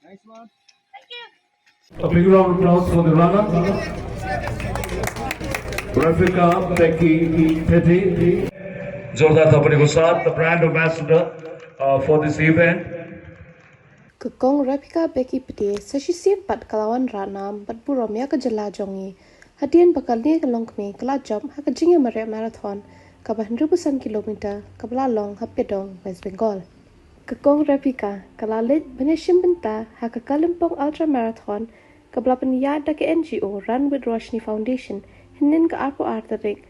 A big round of applause for the runner. Rephica, Petty, Jordan Tapani the brand ambassador for this event. Kekong Rephica Becky Pede, Sashi Sien Pat Kalawan Ranam, but Buromia Kajala Jongi, Hadian Bakali Longme, Kala Job, Hakajinga Marathon, Kaba 100% kilometer, Kabla Long, Hapedong, West Bengal. Kekong Rephica, Kalalit, Benishim Benta, Haka Kalimpong Ultra Marathon, Kabla Panyada NGO, Run with Roshni Foundation, Hinin Ka Arpo Artarik,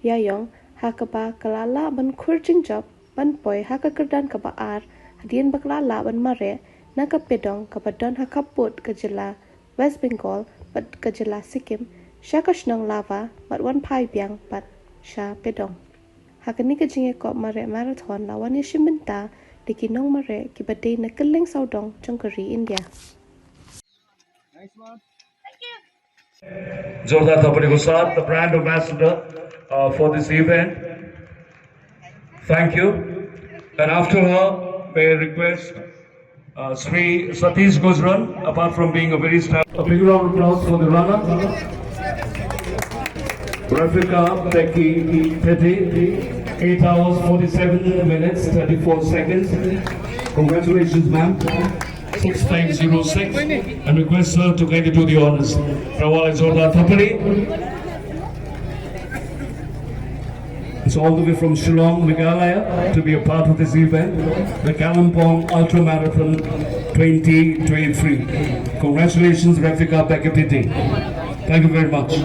Yayong, Hakaba Kalala Ban Khur Job, Ban Poi, Haka Kerdan Kaba Ar, Hadian Baklala Ban Mare, Naka Pedong, Kabadon Hakaput, Kajala, West Bengal, but Kajala Sikkim, Shakashnong Lava, but one Pai Biang, but Sha Pedong. Hakanika Jinga Kop Mare Marathon, Lawan Yashiminta, Dikinong Mare, Kibade Nakaling Saudong, Chunkari, India. Nice one. Jordan Tapani the brand ambassador for this event. Thank you. And after her, may I request Sri Satish Gujran, apart from being a very star. A big round of applause for the runner. Rephica Petty, 8 hours 47 minutes 34 seconds. Congratulations, ma'am. 6506, and request her to get into the honors. Rawal Jordan Tapani. It's all the way from Shillong, Meghalaya, to be a part of this event, the Kalimpong Ultra Marathon 2023. Congratulations, Rephica Becky. Thank you very much.